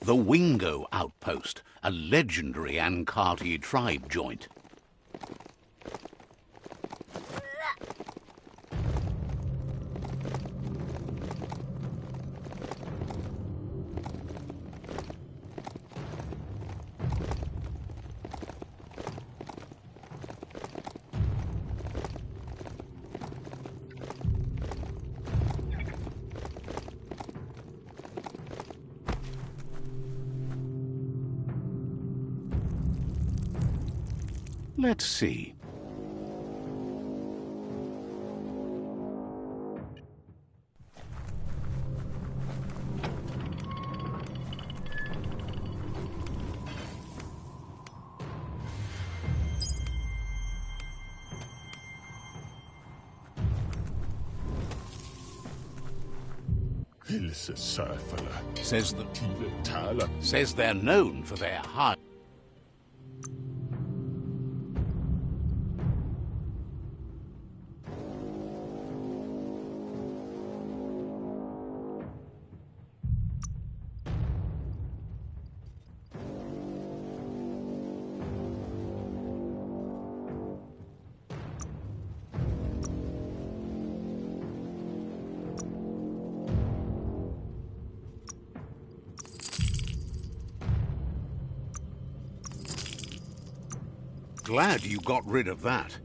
The Wingo Outpost, a legendary Ankati tribe joint. Let's see. Says they're known for their high. Glad you got rid of that.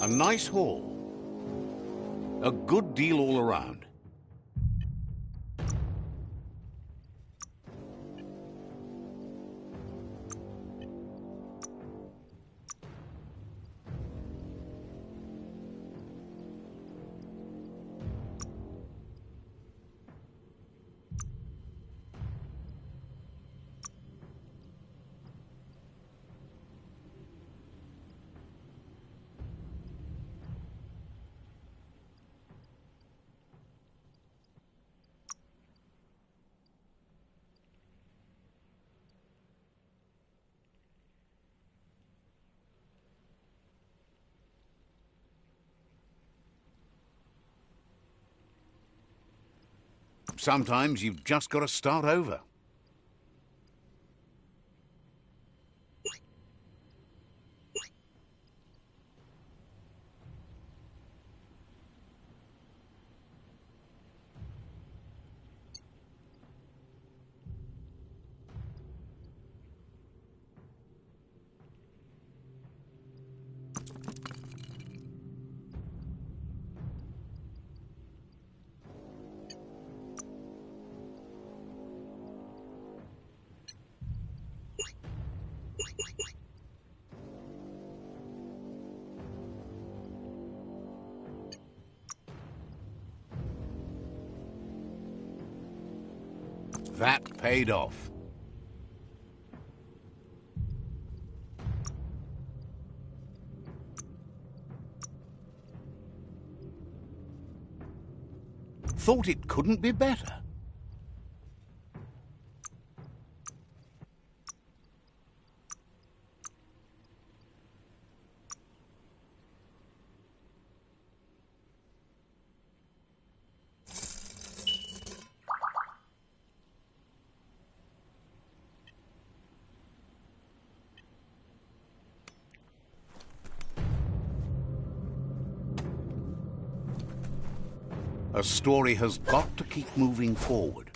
A nice haul. A good deal all around. Sometimes you've just got to start over. That paid off. Thought it couldn't be better. A story has got to keep moving forward.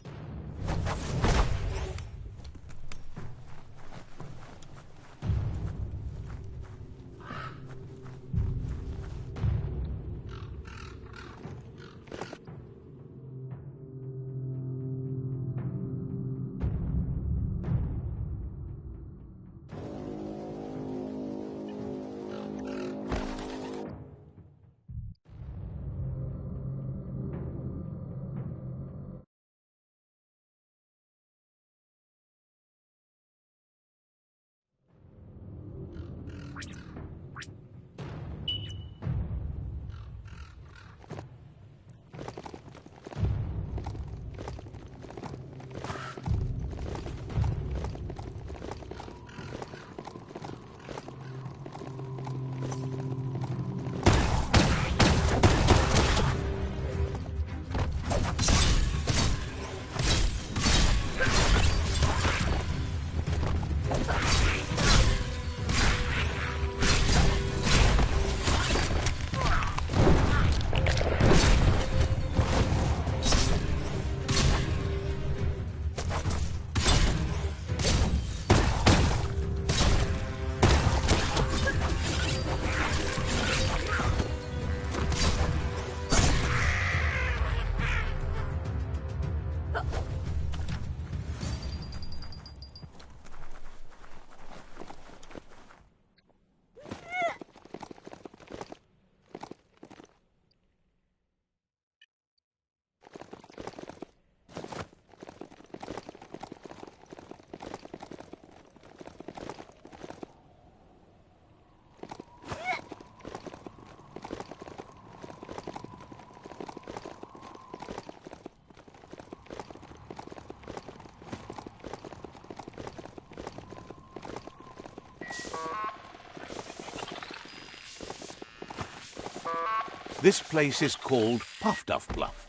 This place is called Puffduff Bluff.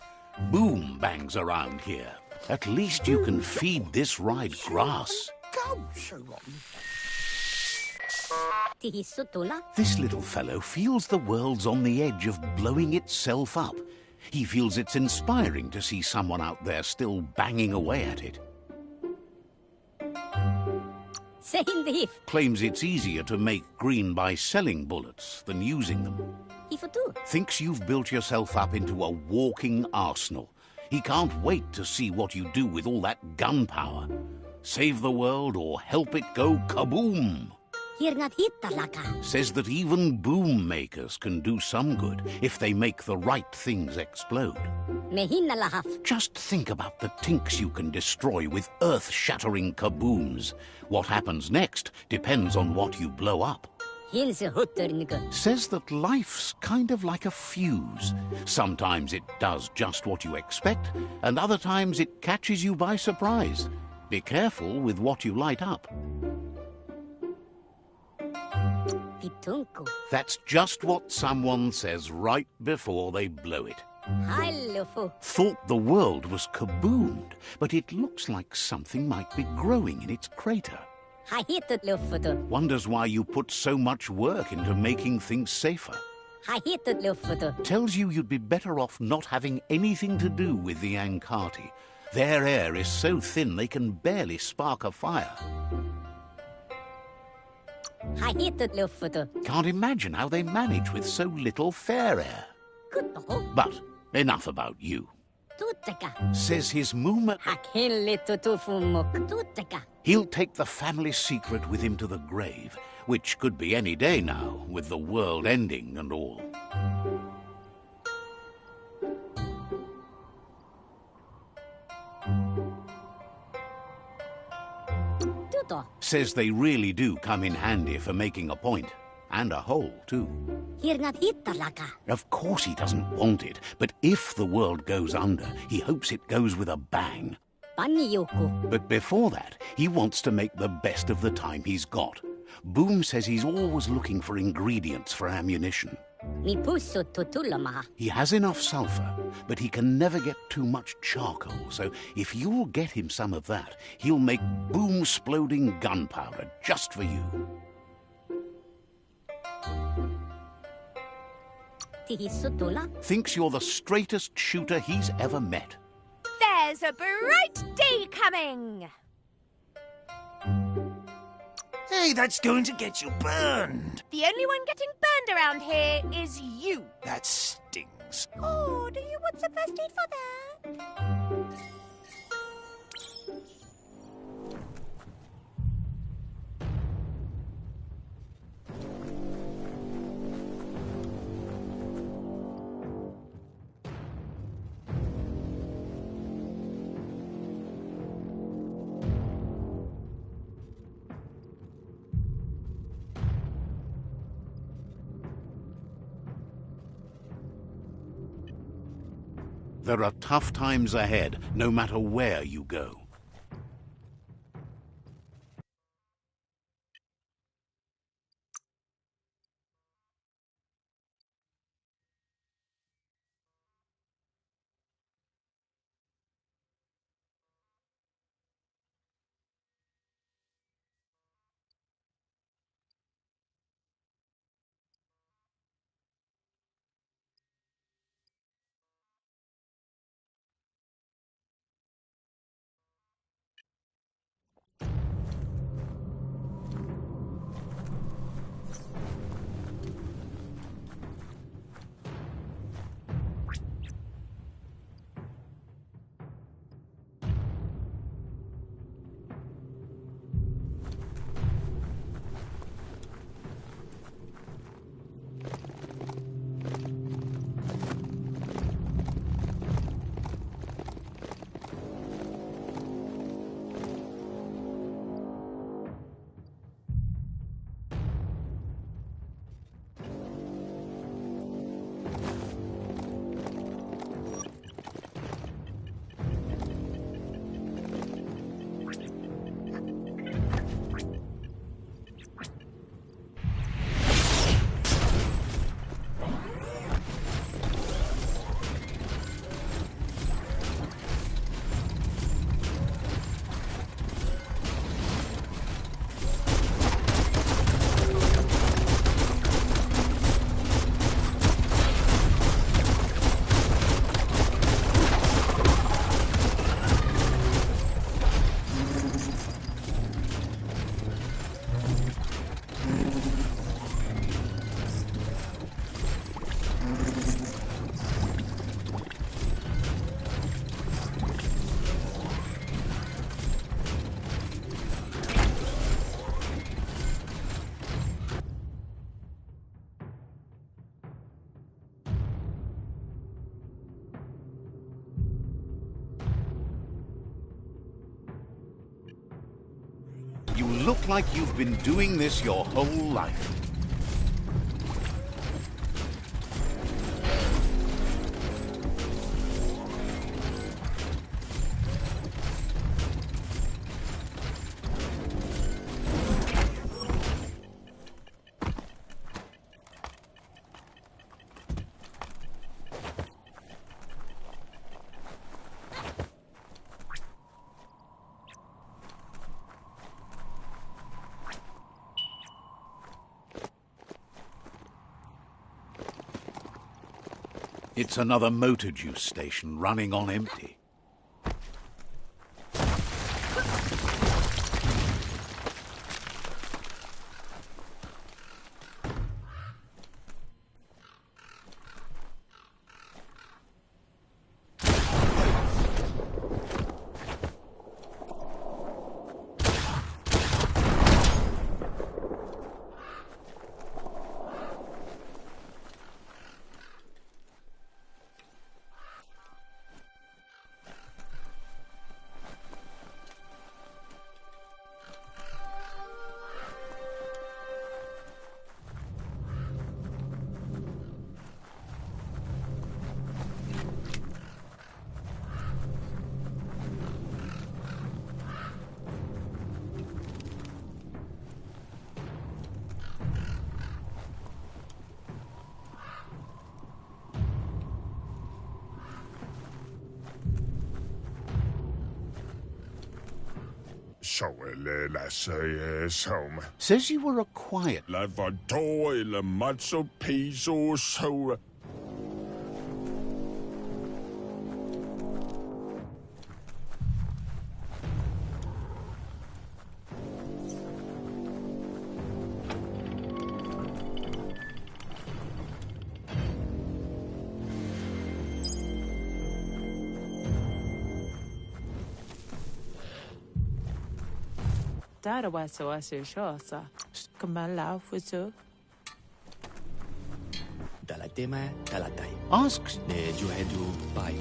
Boom bangs around here. At least you can feed this ride grass. This little fellow feels the world's on the edge of blowing itself up. He feels it's inspiring to see someone out there still banging away at it. Claims it's easier to make green by selling bullets than using them. Thinks you've built yourself up into a walking arsenal. He can't wait to see what you do with all that gunpowder. Save the world or help it go kaboom. Says that even boom makers can do some good if they make the right things explode. Just think about the tinks you can destroy with earth-shattering kabooms. What happens next depends on what you blow up. Says that life's kind of like a fuse. Sometimes it does just what you expect, and other times it catches you by surprise. Be careful with what you light up. That's just what someone says right before they blow it. Thought the world was kaboomed, but it looks like something might be growing in its crater. Wonders why you put so much work into making things safer. Tells you you'd be better off not having anything to do with the Ankati. Their air is so thin they can barely spark a fire. Can't imagine how they manage with so little fair air. But enough about you. Says his Muma... He'll take the family secret with him to the grave, which could be any day now, with the world ending and all. Says they really do come in handy for making a point. And a hole, too. Of course he doesn't want it, but if the world goes under, he hopes it goes with a bang. But before that, he wants to make the best of the time he's got. Boom says he's always looking for ingredients for ammunition. He has enough sulfur, but he can never get too much charcoal, so if you'll get him some of that, he'll make boom-sploding gunpowder just for you. Thinks you're the straightest shooter he's ever met. There's a bright day coming! Hey, that's going to get you burned. The only one getting burned around here is you. That stings. Oh, do you want some first aid for that? There are tough times ahead, no matter where you go. You look like you've been doing this your whole life. It's another motor juice station running on empty. Says you were a quiet... Där var så att jag kösa. Kommer la för så. Dalatema, dalatai. Asks... Ne juhedu pai.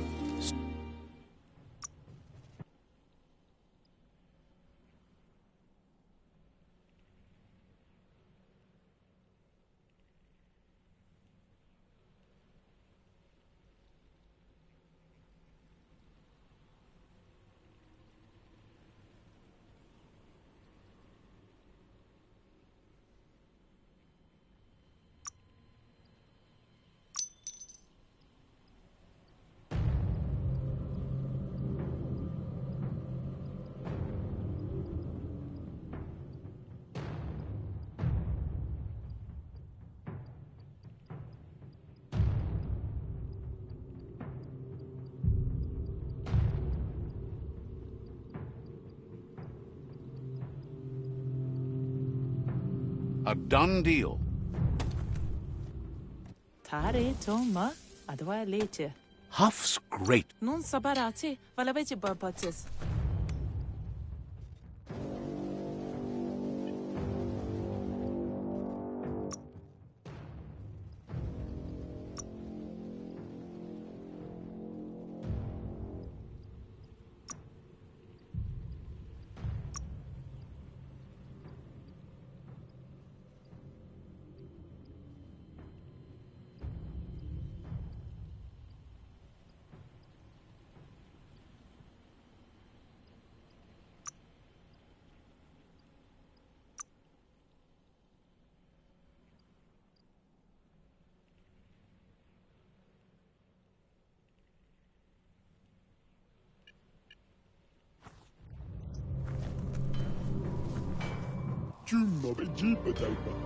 A done deal. Tare toma. Adwa lete. Huff's great. Non sabarati. Vala vece barbatis.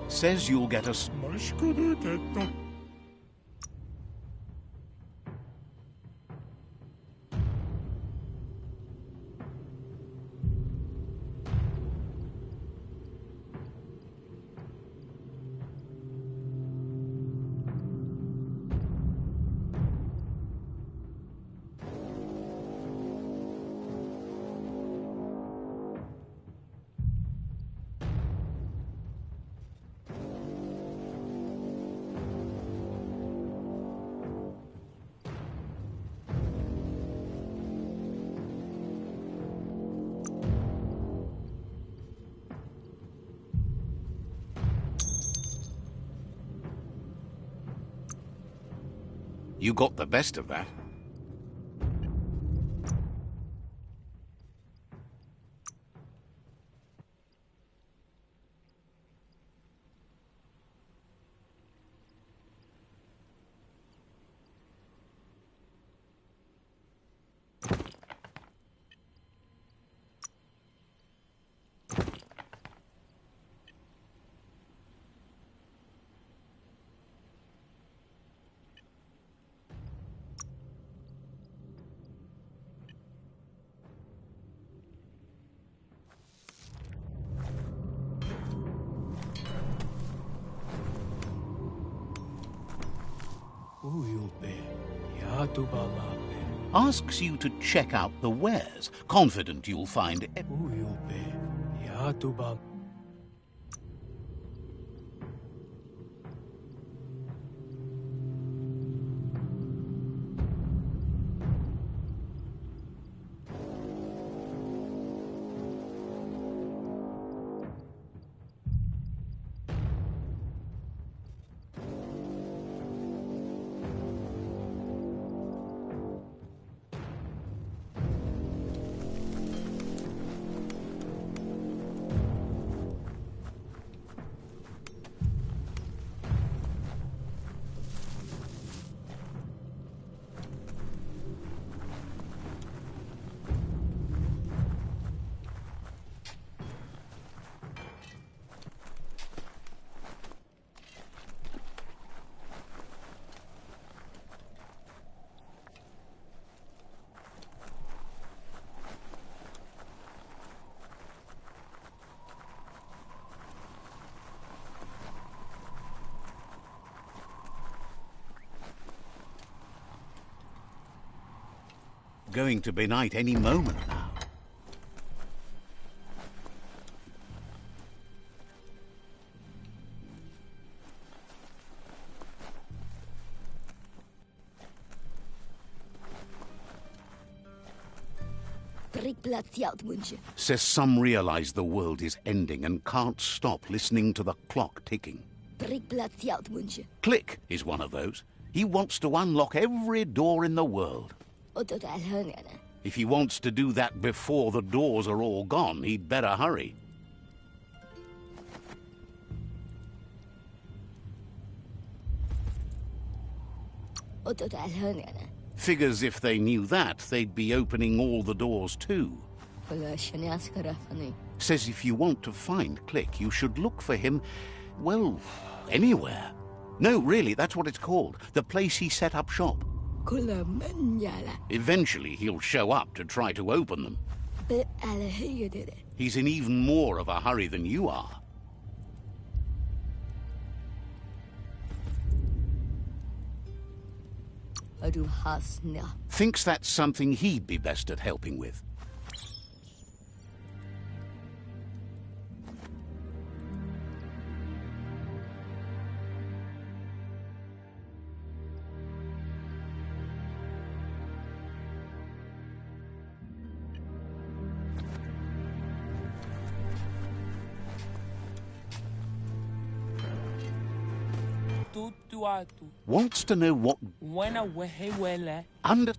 Says you'll get us... You got the best of that. Asks you to check out the wares, confident you'll find... Going to be night any moment now. Says some realize the world is ending and can't stop listening to the clock ticking. Click is one of those. He wants to unlock every door in the world. If he wants to do that before the doors are all gone, he'd better hurry. Figures if they knew that, they'd be opening all the doors too. Says if you want to find Click, you should look for him, well, anywhere. No, really, that's what it's called. The place he set up shop. Eventually, he'll show up to try to open them. He's in even more of a hurry than you are. Thinks that's something he'd be best at helping with. Wants to know what under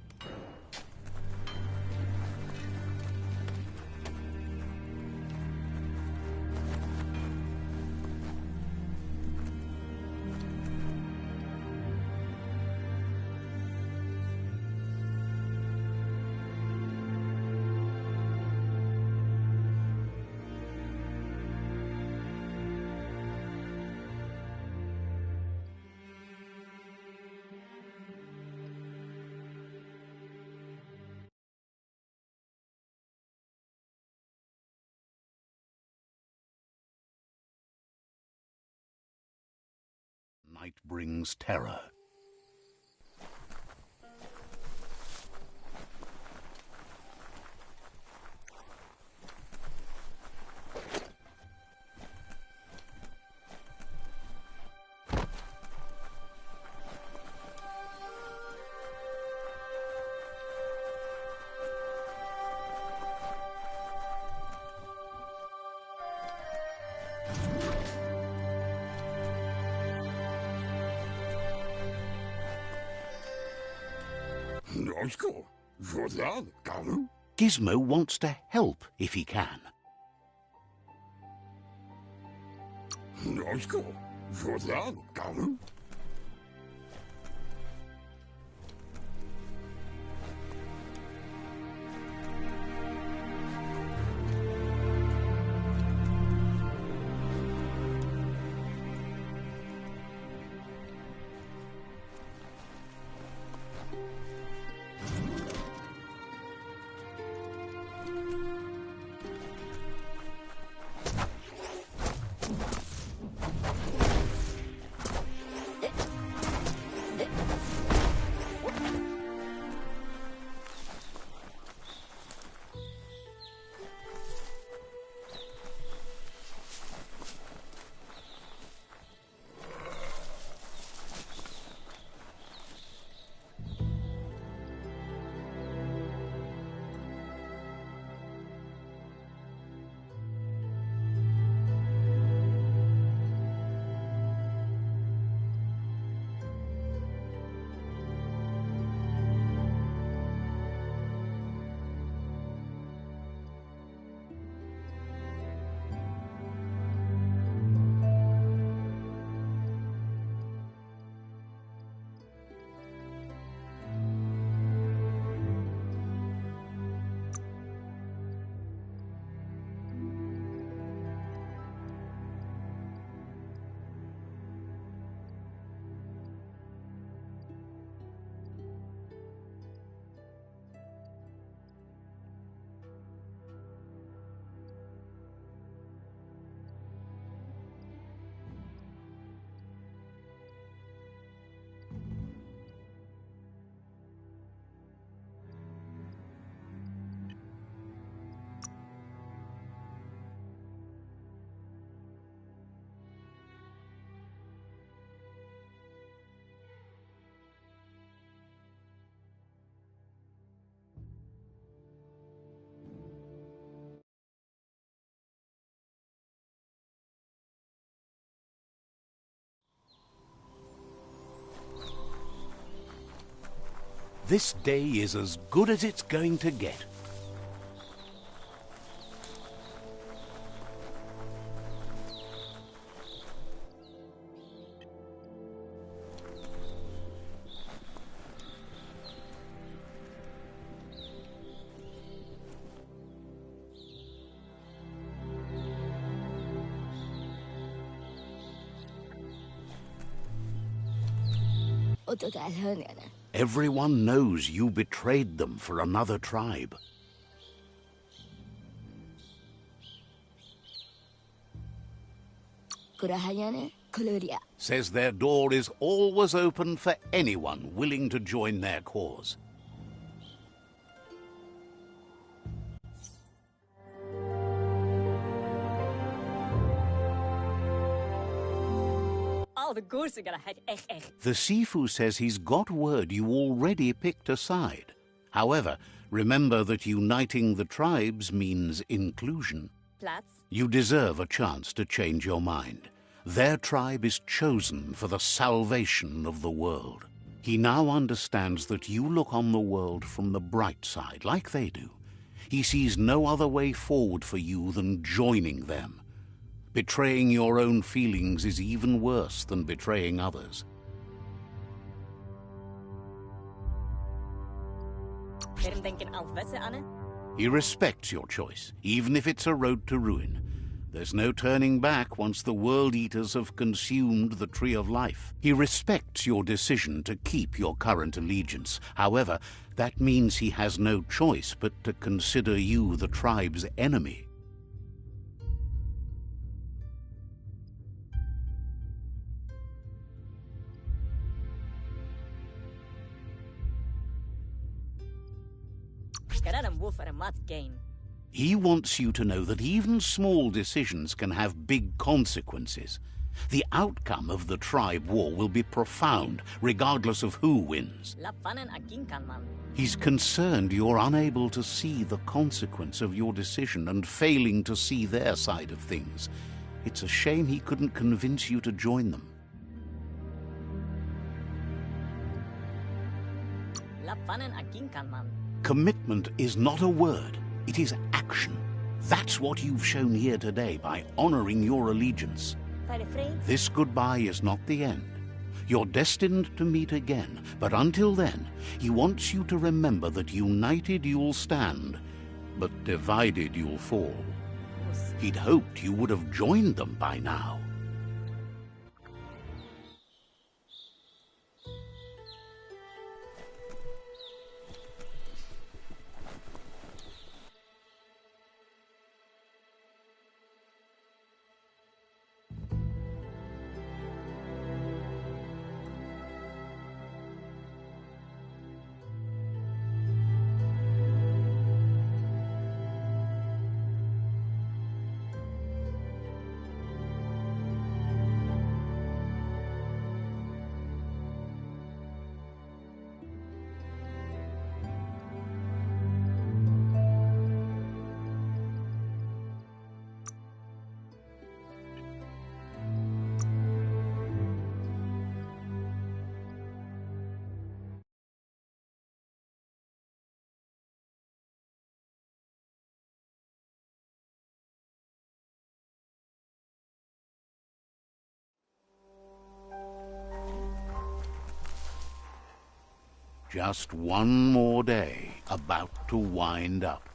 night brings terror. Gizmo wants to help if he can. This day is as good as it's going to get. Everyone knows you betrayed them for another tribe. Says their door is always open for anyone willing to join their cause. The Sifu says he's got word you already picked a side. However, remember that uniting the tribes means inclusion. You deserve a chance to change your mind. Their tribe is chosen for the salvation of the world. He now understands that you look on the world from the bright side, like they do. He sees no other way forward for you than joining them. Betraying your own feelings is even worse than betraying others. He respects your choice, even if it's a road to ruin. There's no turning back once the World Eaters have consumed the Tree of Life. He respects your decision to keep your current allegiance. However, that means he has no choice but to consider you the tribe's enemy. He wants you to know that even small decisions can have big consequences. The outcome of the tribe war will be profound, regardless of who wins. He's concerned you're unable to see the consequence of your decision and failing to see their side of things. It's a shame he couldn't convince you to join them. Commitment is not a word, it is action. That's what you've shown here today by honoring your allegiance. This goodbye is not the end. You're destined to meet again, but until then, he wants you to remember that united you'll stand, but divided you'll fall. He'd hoped you would have joined them by now. Just one more day about to wind up.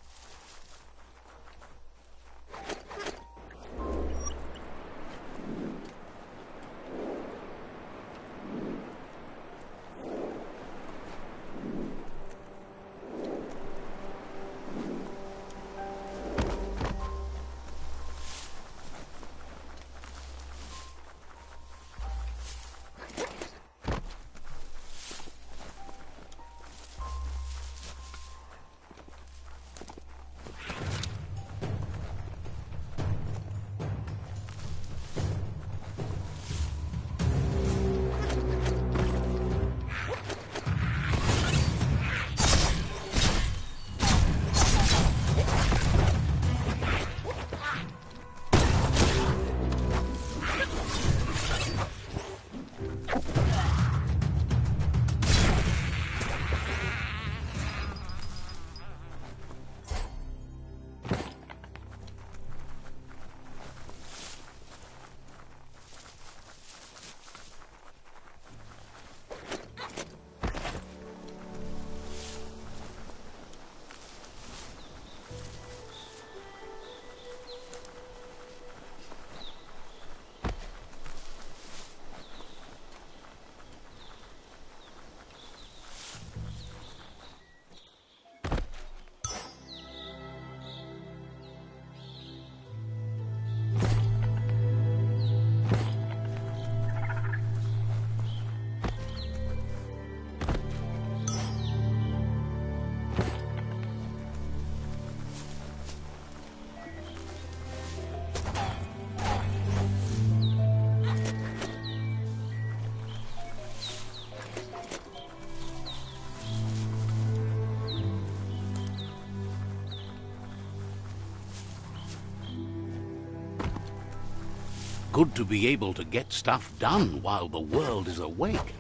Good to be able to get stuff done while the world is awake.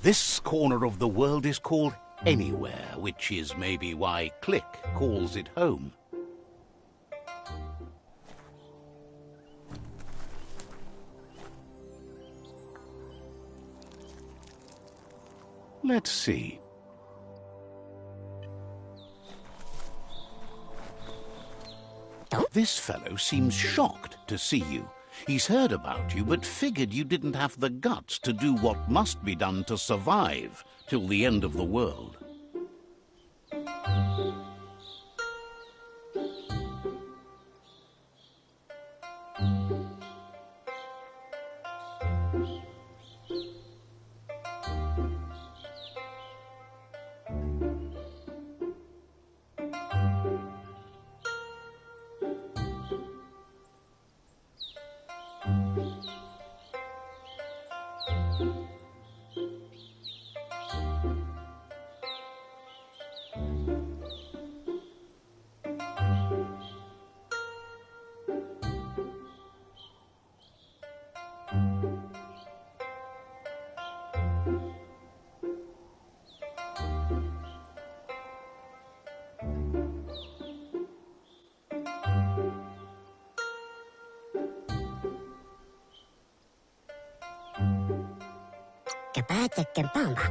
This corner of the world is called Anywhere, which is maybe why Click calls it home. Let's see. This fellow seems shocked to see you. He's heard about you, but figured you didn't have the guts to do what must be done to survive till the end of the world.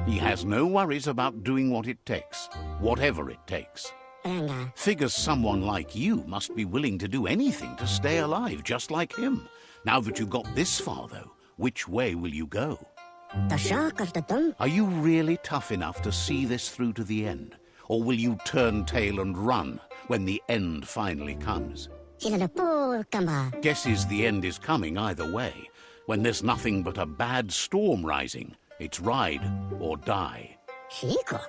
He has no worries about doing what it takes, whatever it takes. Figures someone like you must be willing to do anything to stay alive, just like him. Now that you've got this far, though, which way will you go? Are you really tough enough to see this through to the end? Or will you turn tail and run when the end finally comes? Guesses the end is coming either way. When there's nothing but a bad storm rising, it's ride or die.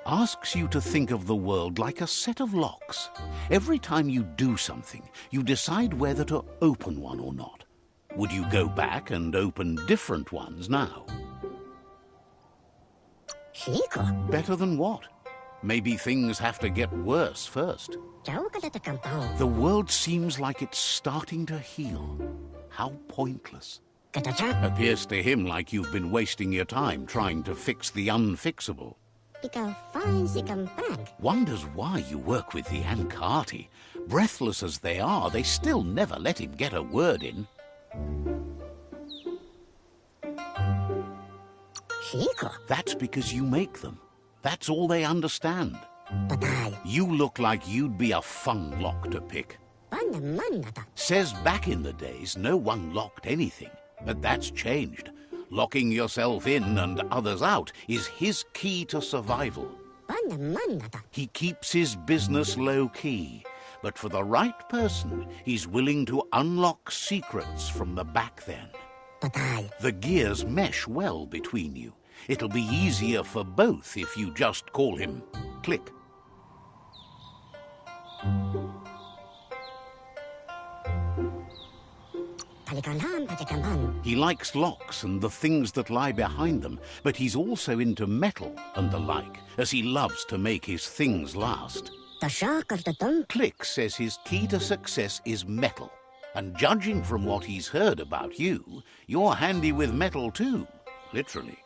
Asks you to think of the world like a set of locks. Every time you do something, you decide whether to open one or not. Would you go back and open different ones now? Better than what? Maybe things have to get worse first. The world seems like it's starting to heal. How pointless. Appears to him like you've been wasting your time trying to fix the unfixable. Wonders why you work with the Ankati. Breathless as they are, they still never let him get a word in. That's because you make them. That's all they understand. You look like you'd be a fun lock to pick. Says back in the days, no one locked anything. But that's changed. Locking yourself in and others out is his key to survival. He keeps his business low-key, but for the right person, he's willing to unlock secrets from the back then. The gears mesh well between you. It'll be easier for both if you just call him Click. He likes locks and the things that lie behind them, but he's also into metal and the like, as he loves to make his things last. Click says his key to success is metal, and judging from what he's heard about you, you're handy with metal too, literally.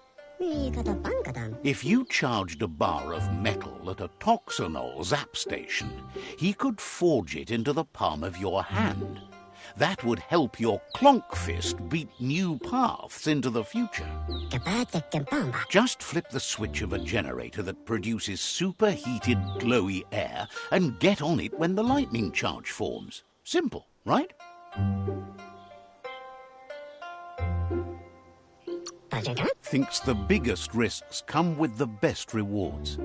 If you charged a bar of metal at a Toxanol zap station, he could forge it into the palm of your hand. That would help your clonk fist beat new paths into the future. Just flip the switch of a generator that produces superheated, glowy air and get on it when the lightning charge forms. Simple, right? Thinks the biggest risks come with the best rewards.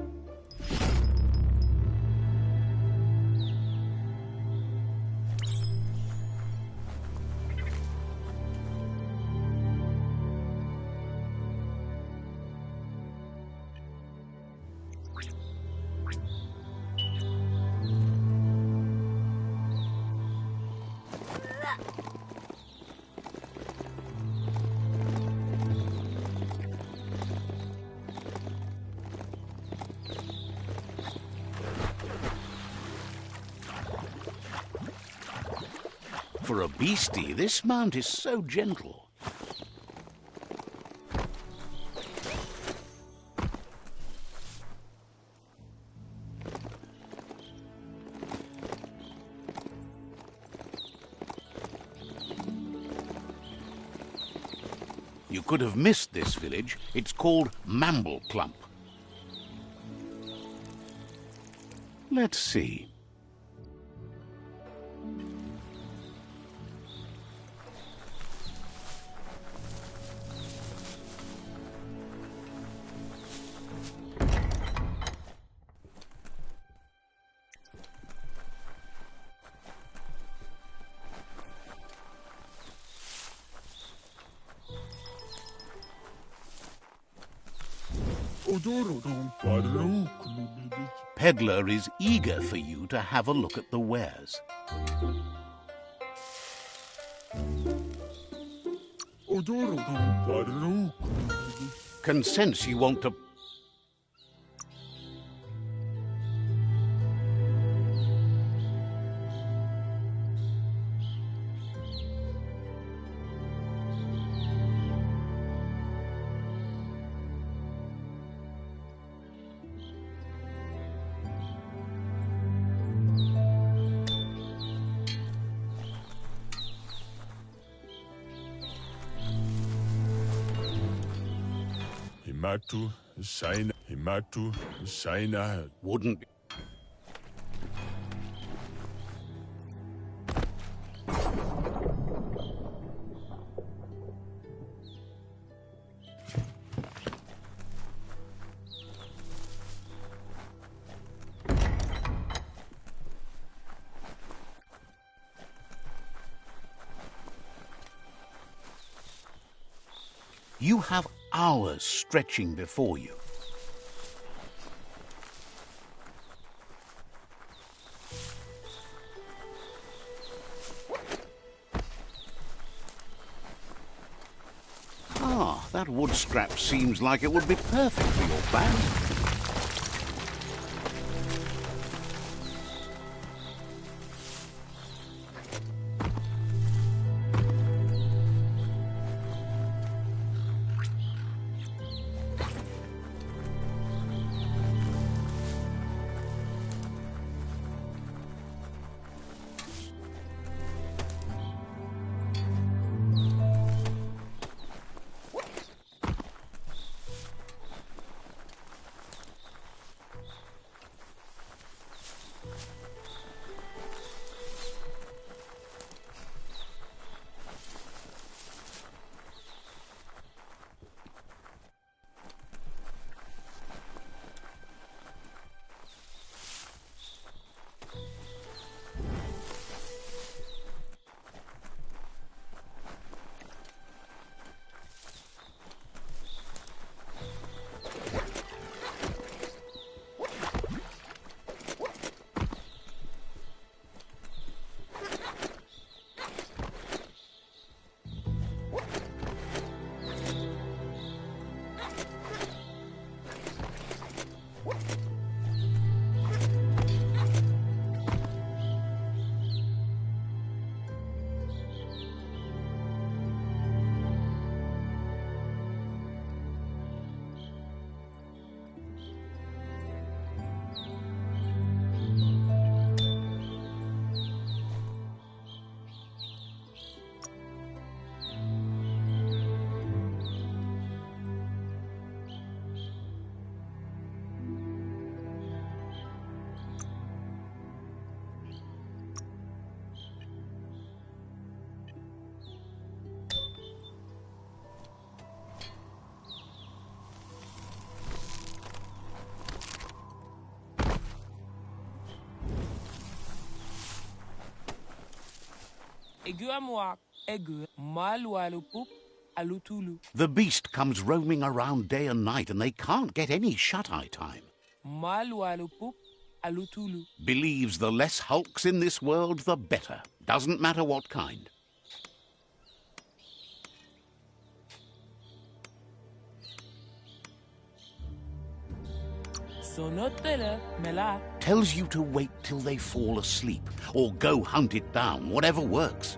For a beastie, this mount is so gentle. You could have missed this village. It's called Mambleclump. Let's see. Peddler is eager for you to have a look at the wares. Can sense you want to... Wouldn't... You have hours stretching before you. Ah, that wood scrap seems like it would be perfect for your plan. The beast comes roaming around day and night, and they can't get any shut-eye time. Believes the less hulks in this world, the better. Doesn't matter what kind. Tells you to wait till they fall asleep, or go hunt it down, whatever works.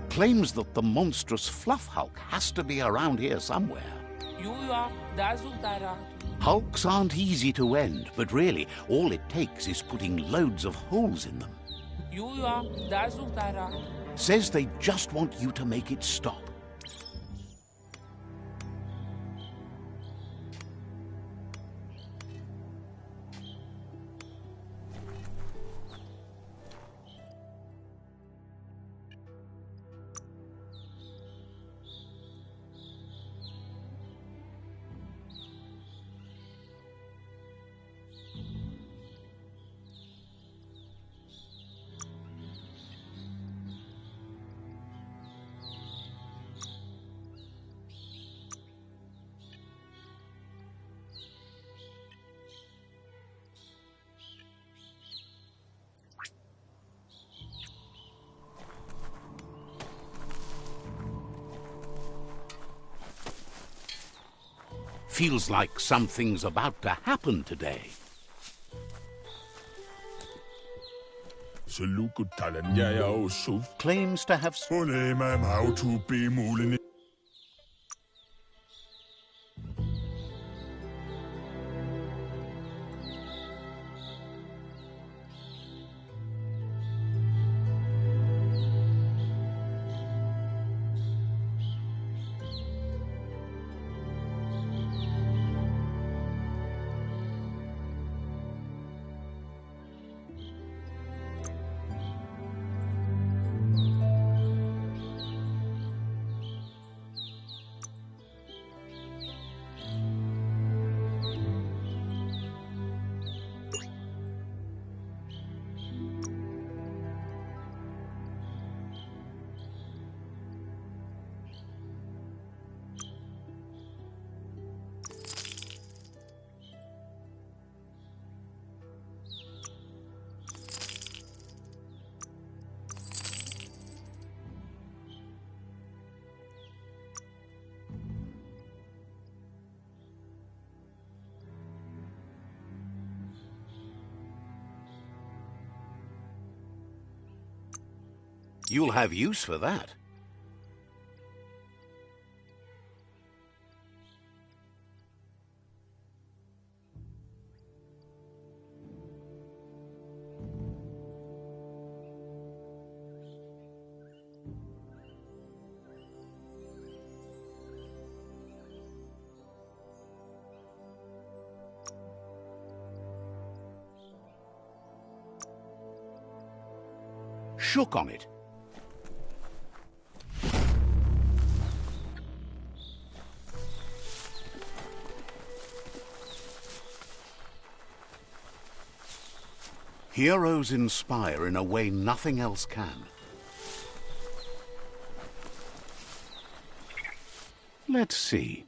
Claims that the monstrous Fluff Hulk has to be around here somewhere. Hulks aren't easy to end, but really, all it takes is putting loads of holes in them. Says they just want you to make it stop. Feels like something's about to happen today. Claims to have... You'll have use for that. Shook on it. Heroes inspire in a way nothing else can. Let's see.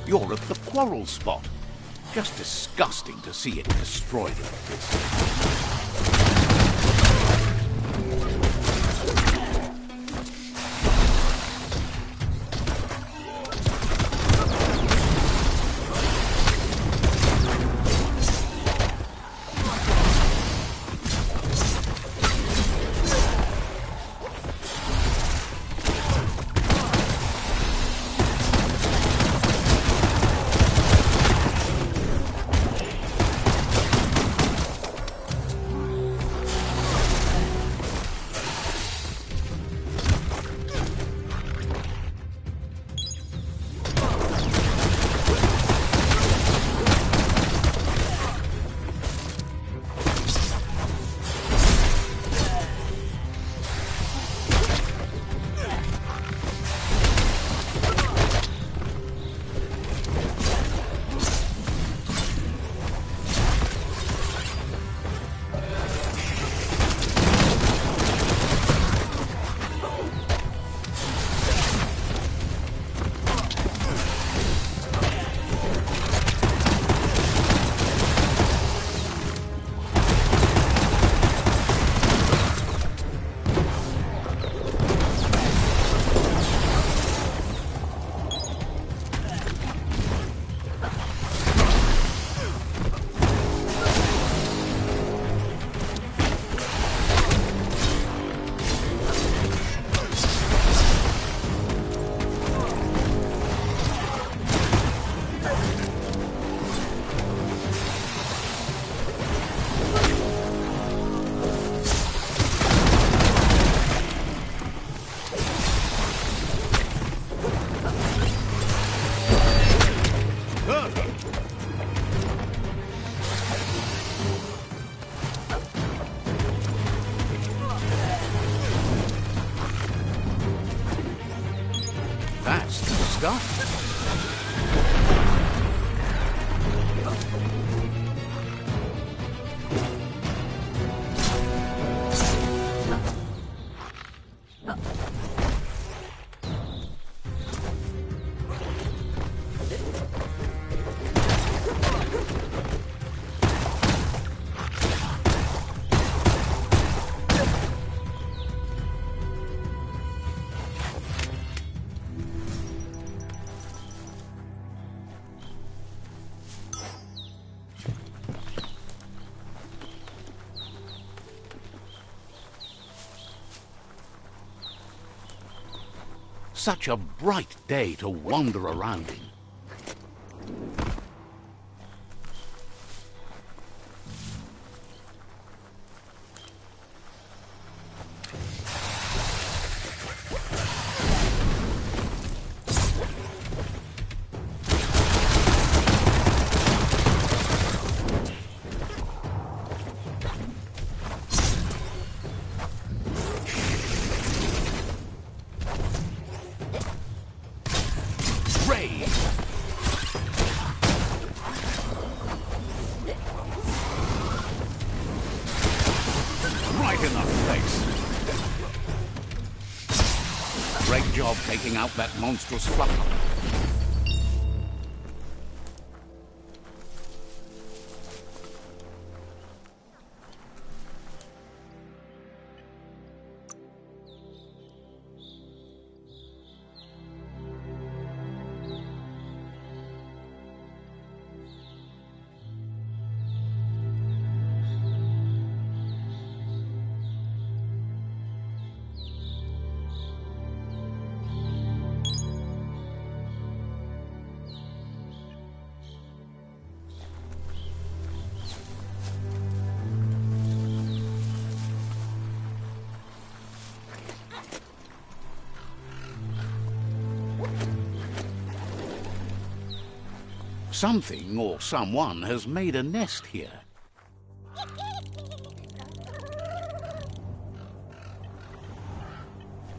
You're at the quarrel spot. Just disgusting to see it destroyed like this. stuff. Such a bright day to wander around in. Right in the face. Great job taking out that monstrous fluffer. Something or someone has made a nest here.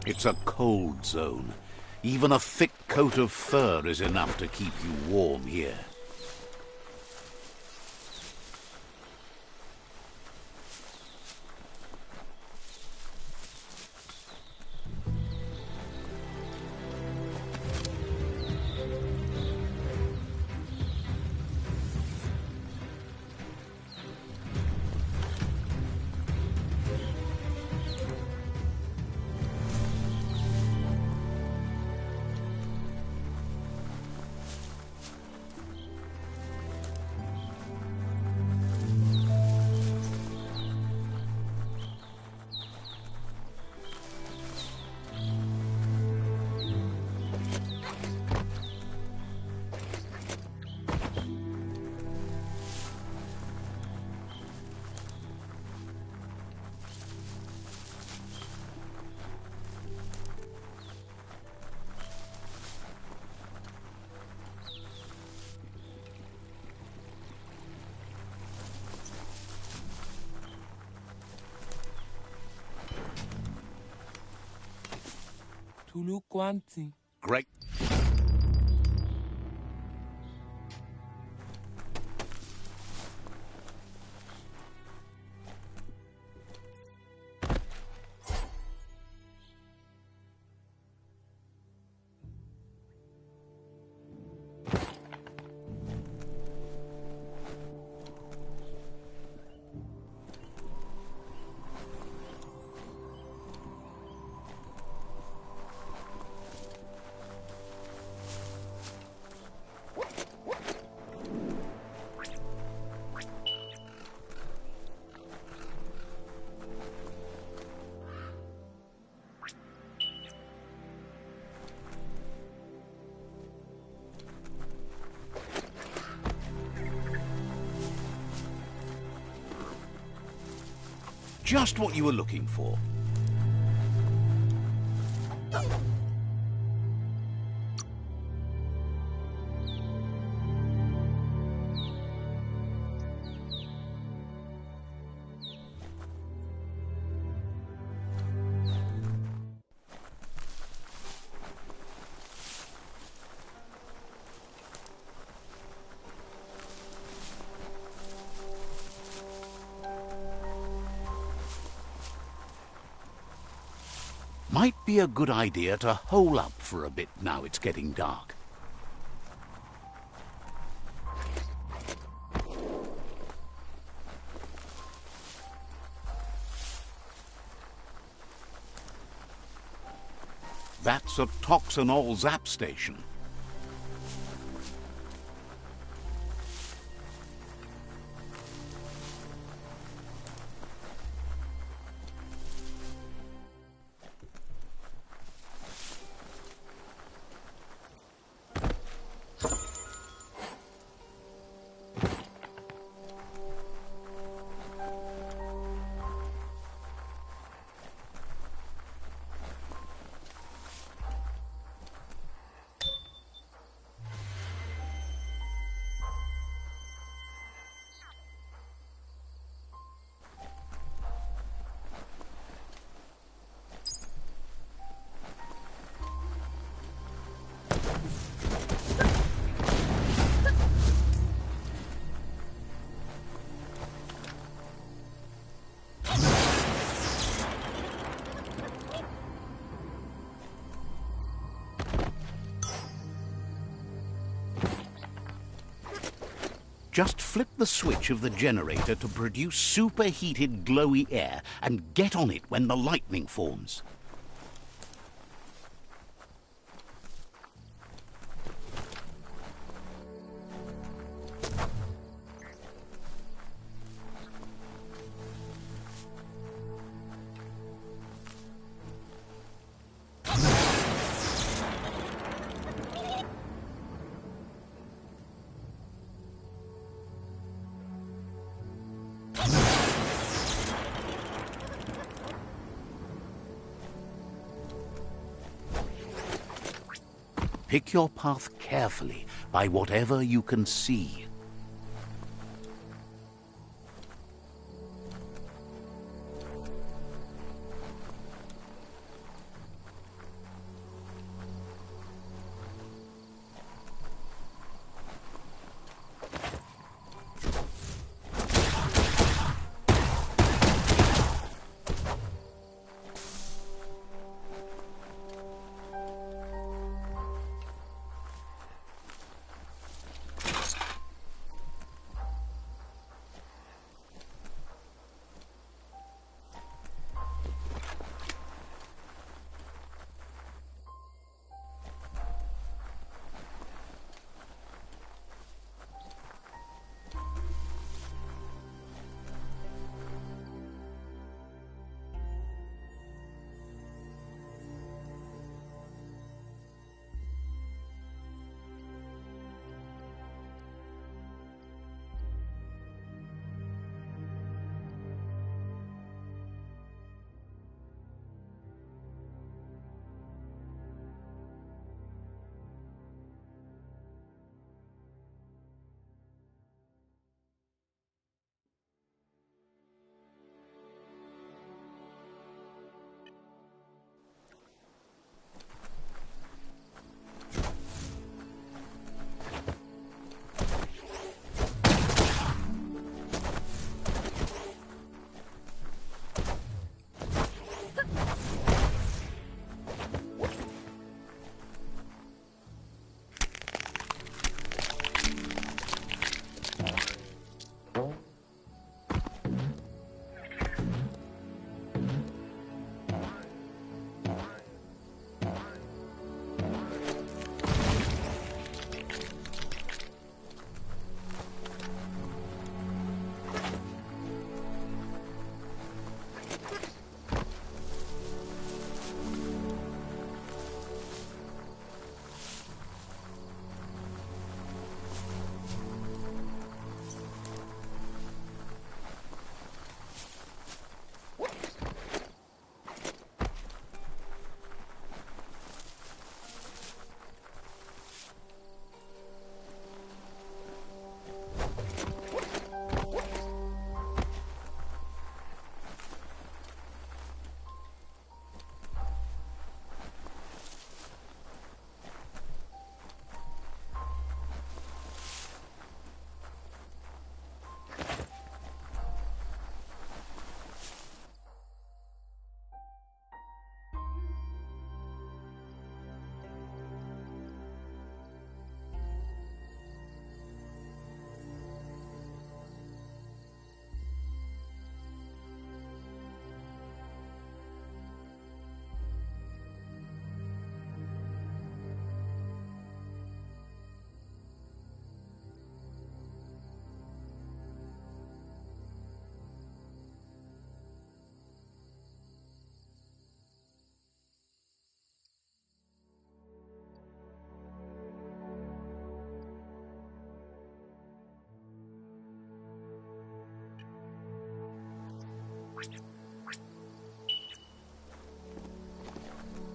It's a cold zone. Even a thick coat of fur is enough to keep you warm here. Tulu Quanti. Great. Just what you were looking for. Might be a good idea to hole up for a bit now it's getting dark. That's a toxanol zap station. Just flip the switch of the generator to produce superheated glowy air and get on it when the lightning forms. Pick your path carefully by whatever you can see.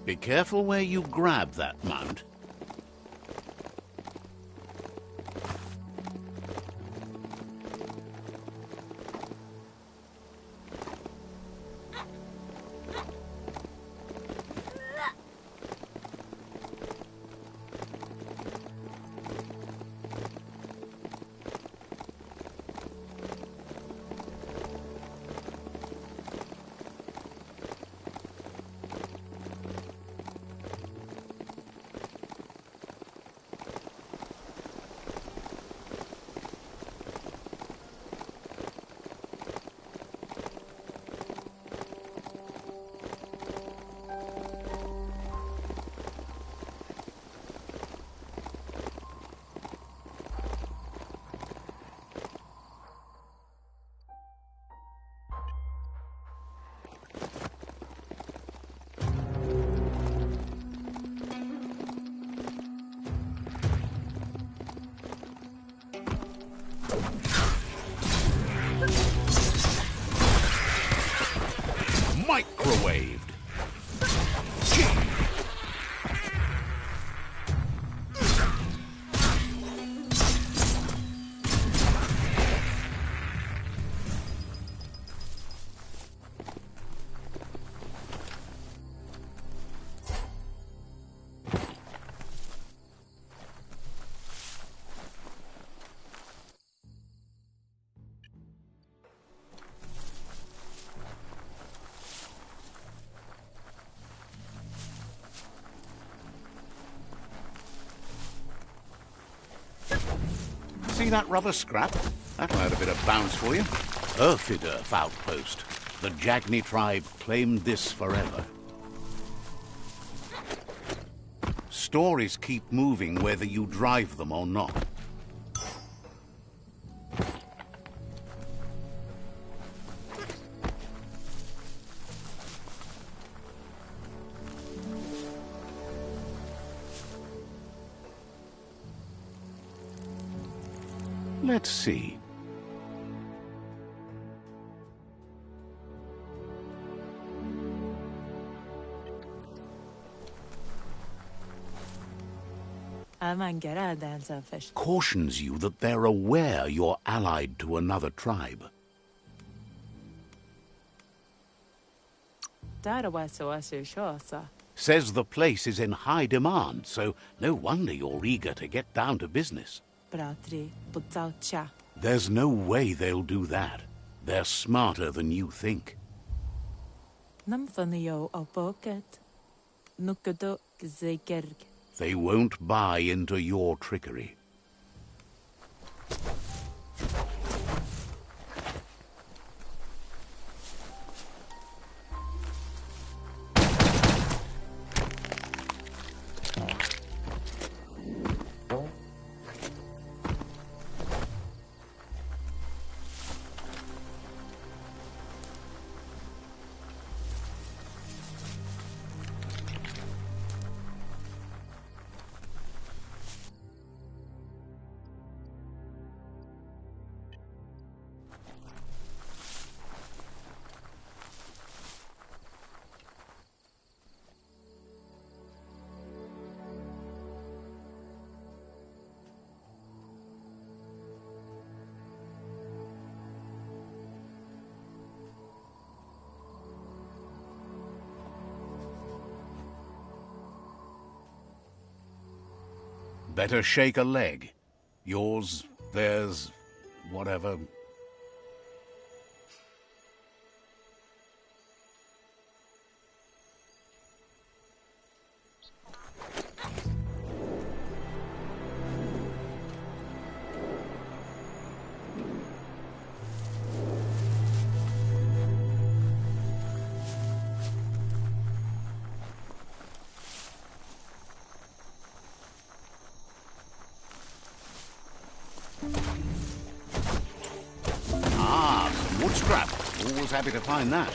Be careful where you grab that mount. Microwaved. See that rubber scrap? That'll add a bit of bounce for you. Earth outpost. The Jagni tribe claimed this forever. Stories keep moving whether you drive them or not. Let's see. Cautions you that they're aware you're allied to another tribe. Says the place is in high demand, so no wonder you're eager to get down to business. There's no way they'll do that. They're smarter than you think. They won't buy into your trickery. Better shake a leg. Yours, theirs, whatever. Scrap. Always happy to find that.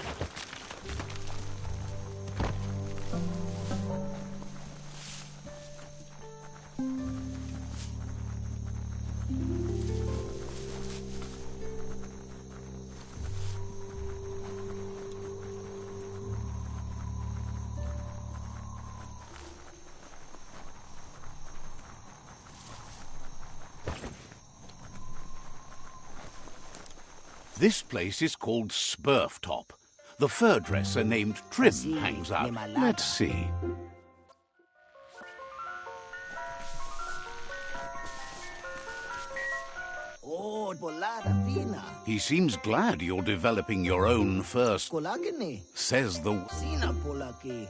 This place is called Spurftop. The fur dresser named Trim hangs out. Let's see. Oh, bolada fina. He seems glad you're developing your own first. Kolagene. Says Polaki.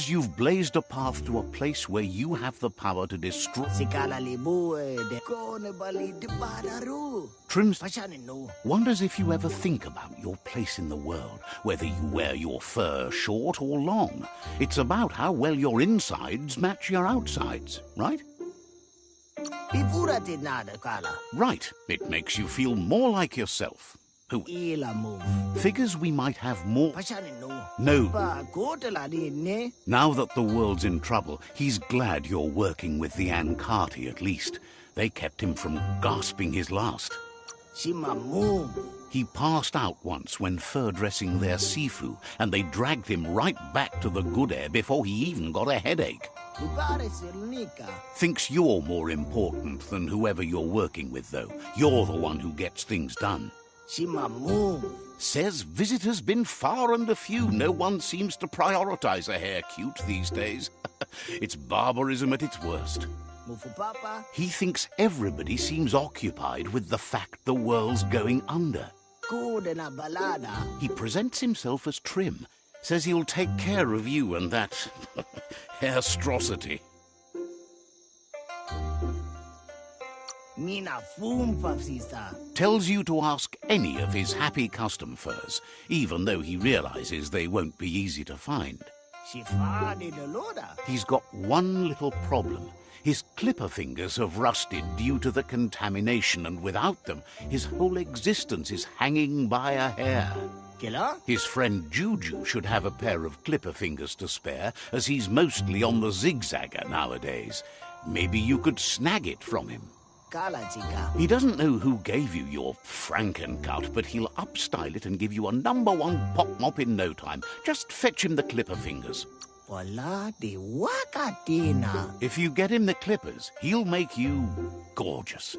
you've blazed a path to a place where you have the power to destroy. Sikala libue de kone bali de badaru. Trim's Pashane no. wonders if you ever think about your place in the world, whether you wear your fur short or long. It's about how well your insides match your outsides, right? Bifura did nada kala. Right. It makes you feel more like yourself. Who Ila move. figures we might have more. Pashane no. No. Pa kotela di ne. Now that the world's in trouble, he's glad you're working with the Ankati at least. They kept him from gasping his last. Shima move. He passed out once when fur dressing their Sifu, and they dragged him right back to the good air before he even got a headache. Ibare silnika. Thinks you're more important than whoever you're working with, though. You're the one who gets things done. Shima move. Says visitors been far and a few. No one seems to prioritize a hair cute these days. It's barbarism at its worst. Mufu papa. He thinks everybody seems occupied with the fact the world's going under. Kude na balada. He presents himself as Trim, says he'll take care of you and that hairstrosity. Mina fum fafsisa. Tells you to ask any of his happy custom furs, even though he realizes they won't be easy to find. Shifadi de loda. He's got one little problem. His clipper fingers have rusted due to the contamination, and without them, his whole existence is hanging by a hair. Killer? His friend Juju should have a pair of clipper fingers to spare, as he's mostly on the zigzagger nowadays. Maybe you could snag it from him. Kala chica. He doesn't know who gave you your Frankencut, but he'll upstyle it and give you a #1 pop mop in no time. Just fetch him the clipper fingers. Wala de wakatina. If you get him the clippers, he'll make you gorgeous.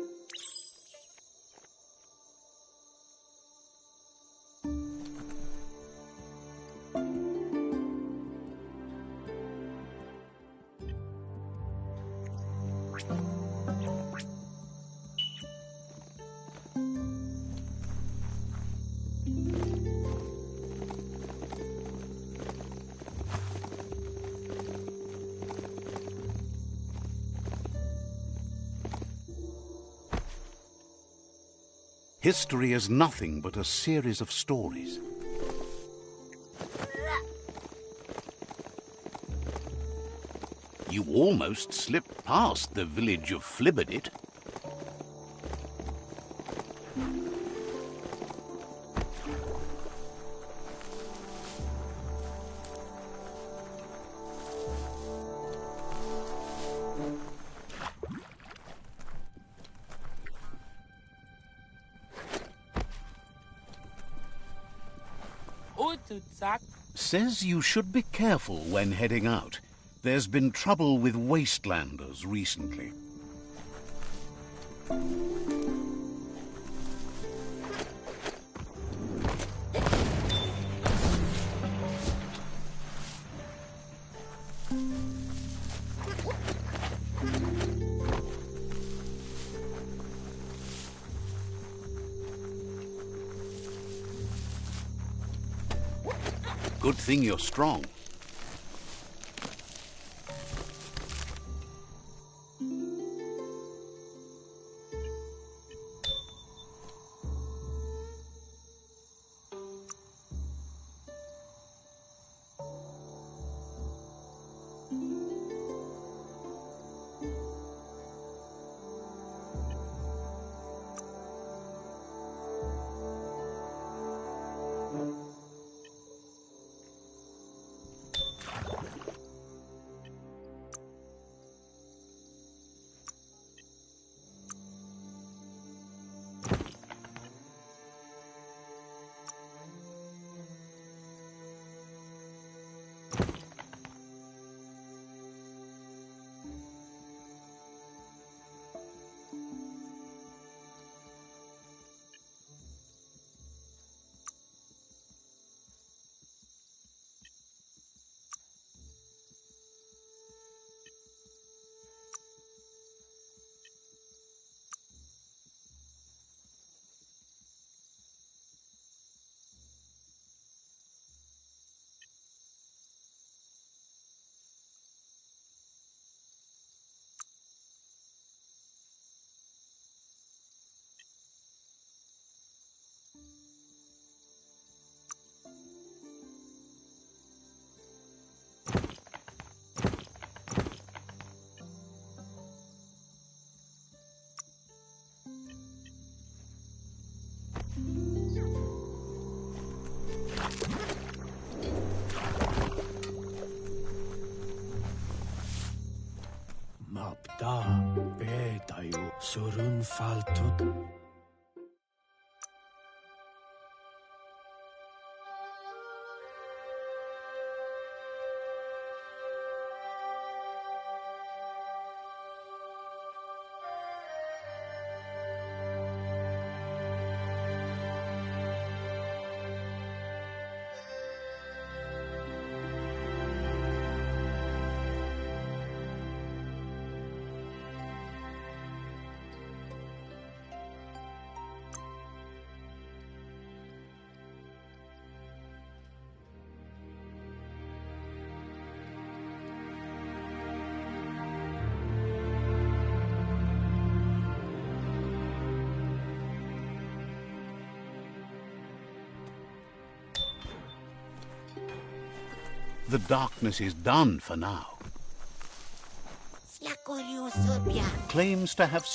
History is nothing but a series of stories. You almost slipped past the village of Flibberdit. Says you should be careful when heading out. There's been trouble with wastelanders recently. Good thing you're strong. Da be tayo surun faltut. The darkness is done for now. Claims to have...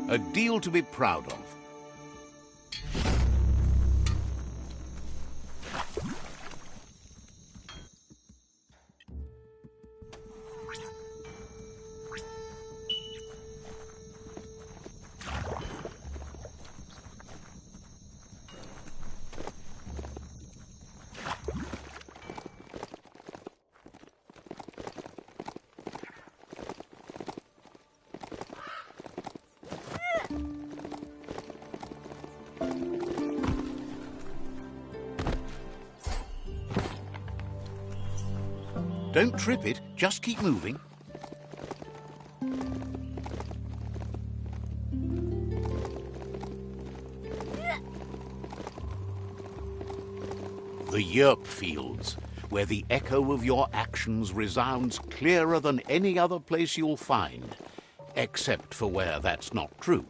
A deal to be proud of. Don't trip it, just keep moving. The Yerp Fields, where the echo of your actions resounds clearer than any other place you'll find, except for where that's not true.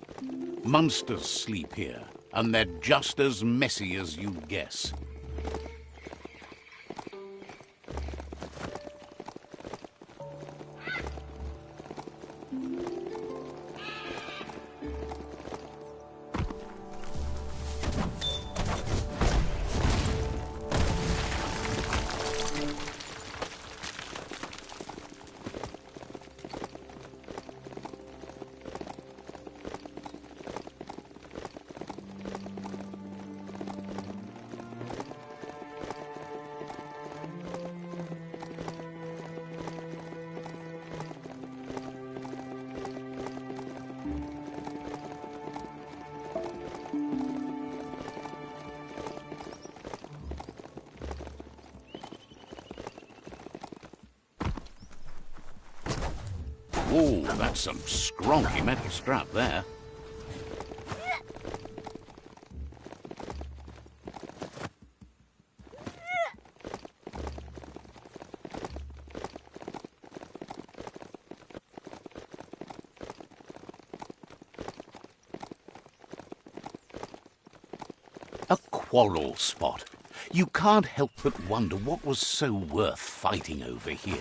Monsters sleep here, and they're just as messy as you'd guess. Oh, that's some scronky metal strap there. A quarrel spot. You can't help but wonder what was so worth fighting over here.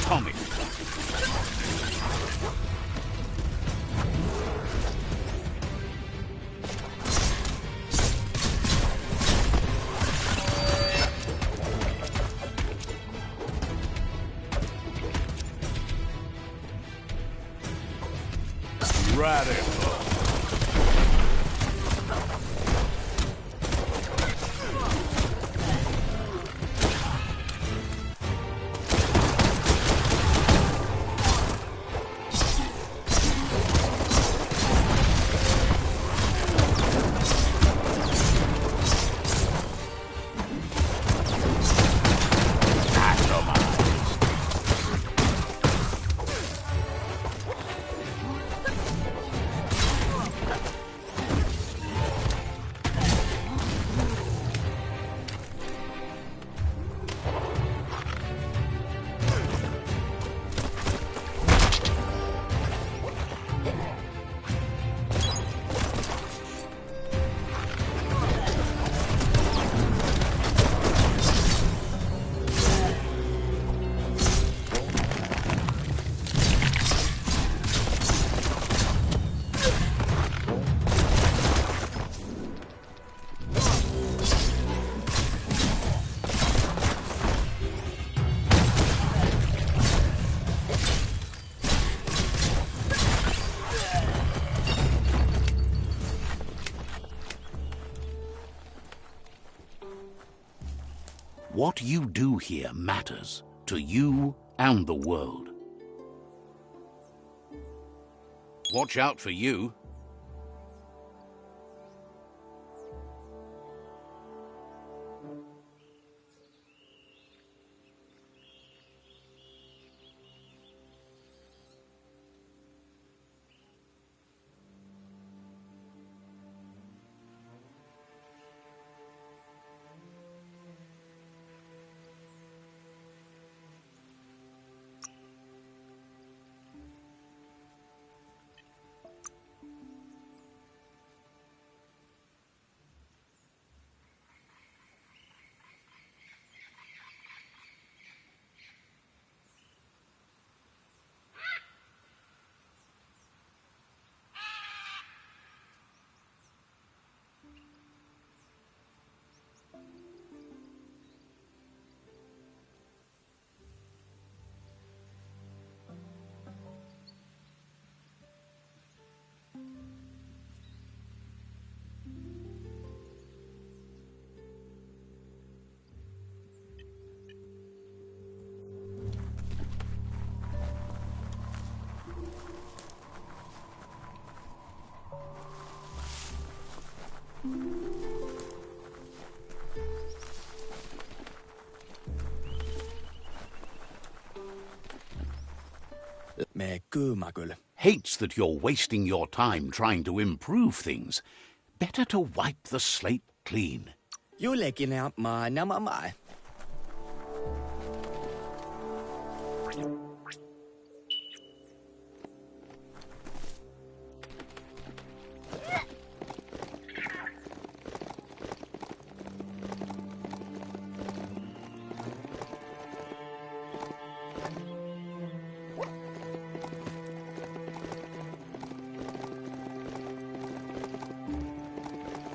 atomic. Radical. What you do here matters to you and the world. Watch out for you. Hates that you're wasting your time trying to improve things. Better to wipe the slate clean. You're lecking out my namamai.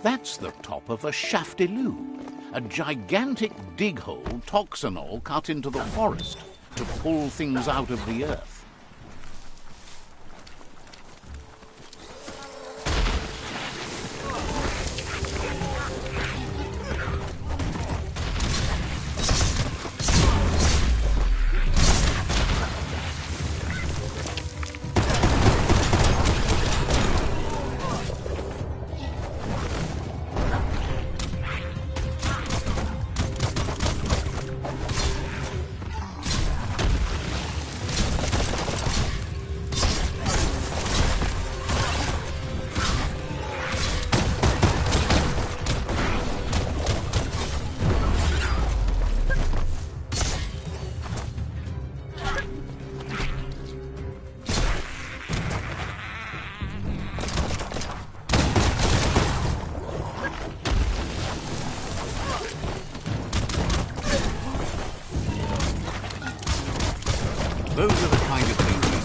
That's the top of a shaftiloo, a gigantic dig hole toxinol cut into the forest to pull things out of the earth. Those are the kind of things you...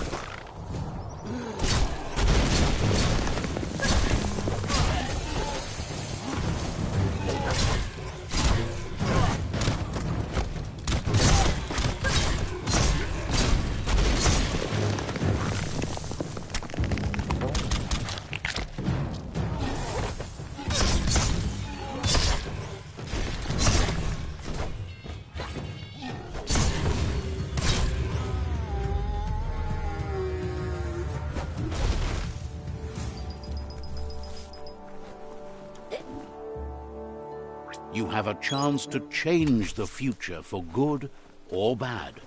You have a chance to change the future for good or bad.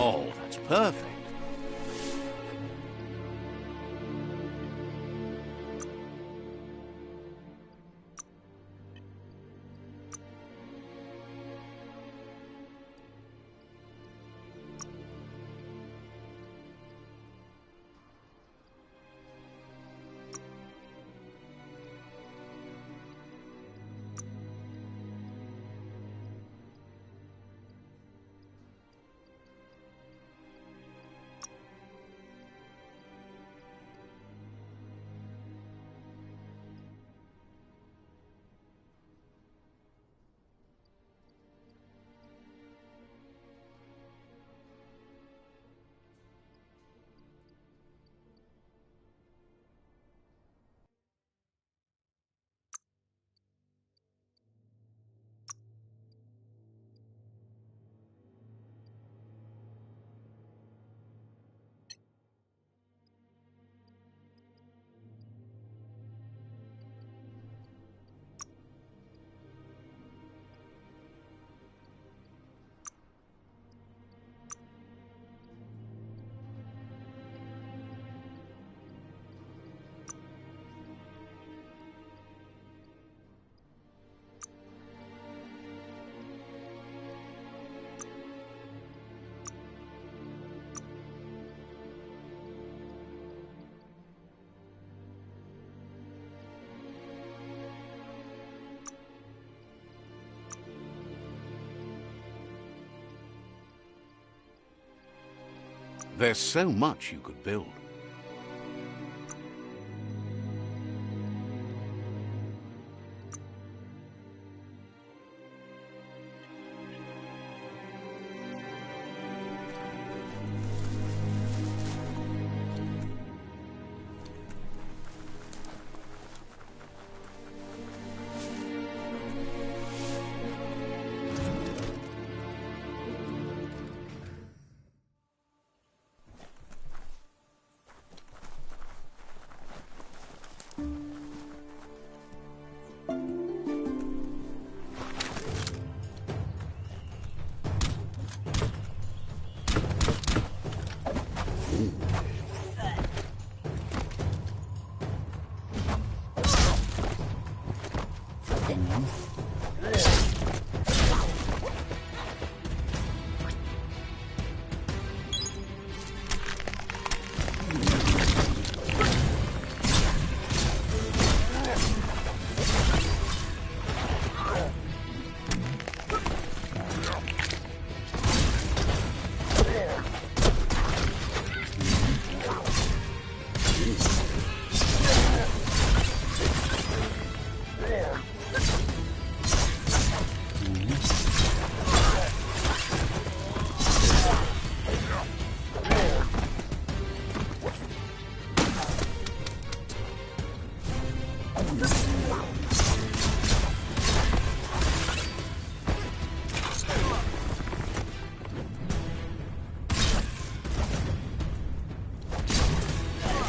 Oh, that's perfect. There's so much you could build.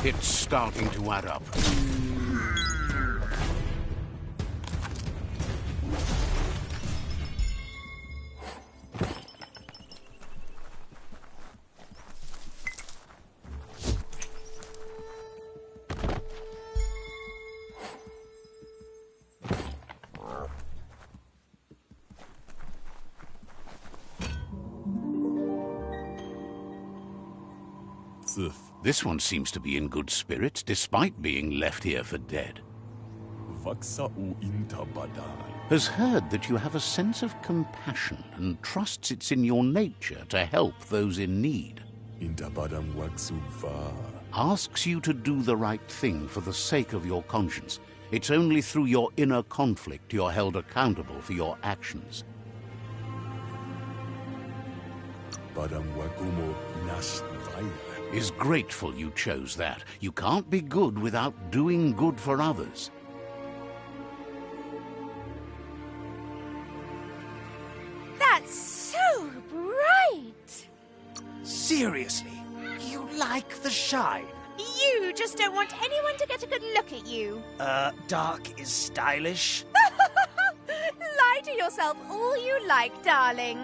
It's starting to add up. This one seems to be in good spirits, despite being left here for dead. Has heard that you have a sense of compassion and trusts it's in your nature to help those in need. Asks you to do the right thing for the sake of your conscience. It's only through your inner conflict you're held accountable for your actions. Is grateful you chose that. You can't be good without doing good for others. That's so bright! Seriously, you like the shine? You just don't want anyone to get a good look at you. Dark is stylish? Lie to yourself all you like, darling.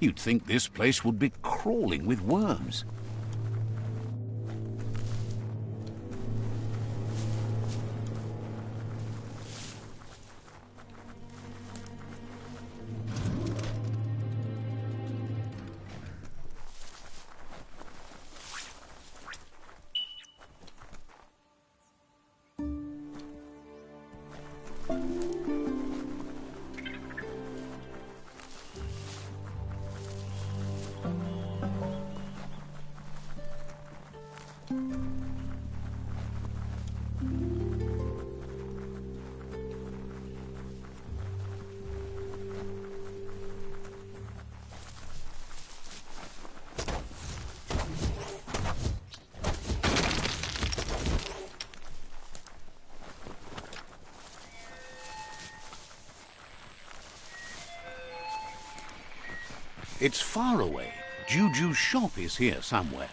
You'd think this place would be crawling with worms. It's far away. Juju's shop is here somewhere.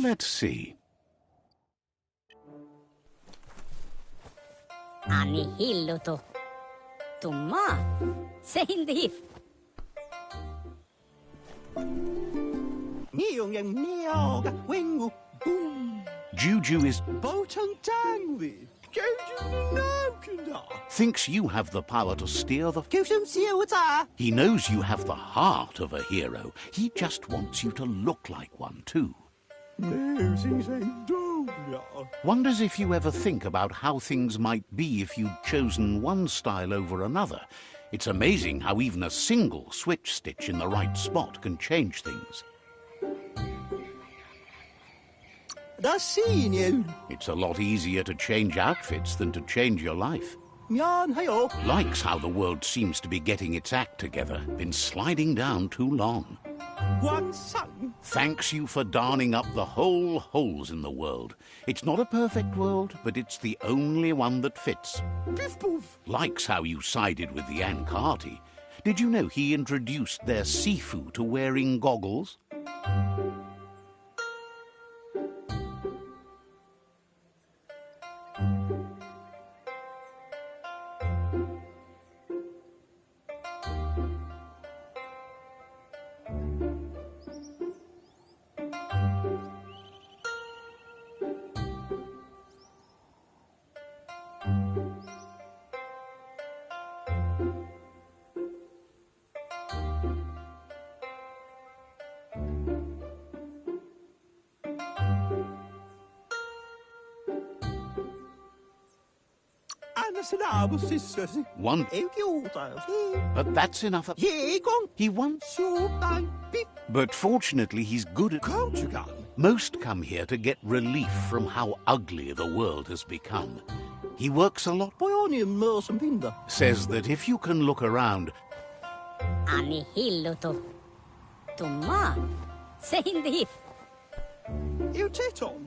Let's see. Anihilluto. Tumma. Seindif. Juju is... thinks you have the power to steer the... He knows you have the heart of a hero. He just wants you to look like one, too. Wonders if you ever think about how things might be if you'd chosen one style over another. It's amazing how even a single switch stitch in the right spot can change things. It's a lot easier to change outfits than to change your life. Myan, heyo. Likes how the world seems to be getting its act together. Been sliding down too long. One son. Thanks you for darning up the whole holes in the world. It's not a perfect world, but it's the only one that fits. Biff boof. Likes how you sided with the Ankati. Did you know he introduced their Sifu to wearing goggles? One, but that's enough. He won. But fortunately, he's good at... Most come here to get relief from how ugly the world has become. He works a lot. Says that if you can look around... Anihillo Tumma. Seindif.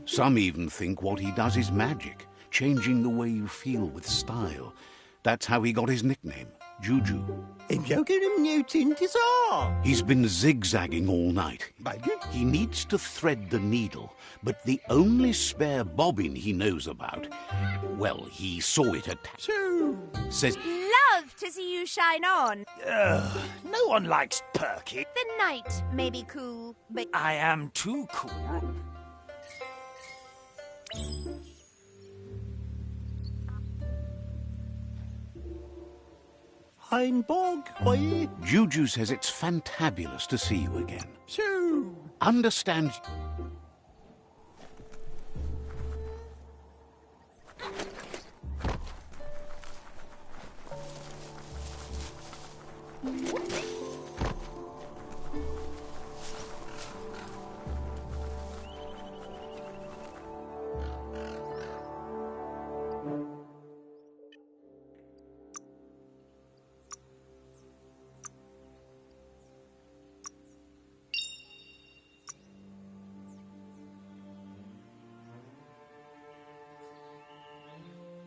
Some even think what he does is magic, changing the way you feel with style. That's how he got his nickname, Juju. He's been zigzagging all night. He needs to thread the needle, but the only spare bobbin he knows about, well, he saw it at... Says... Love to see you shine on. No one likes Perky. The night may be cool, but... I am too cool. Juju says it's fantabulous to see you again. Understands...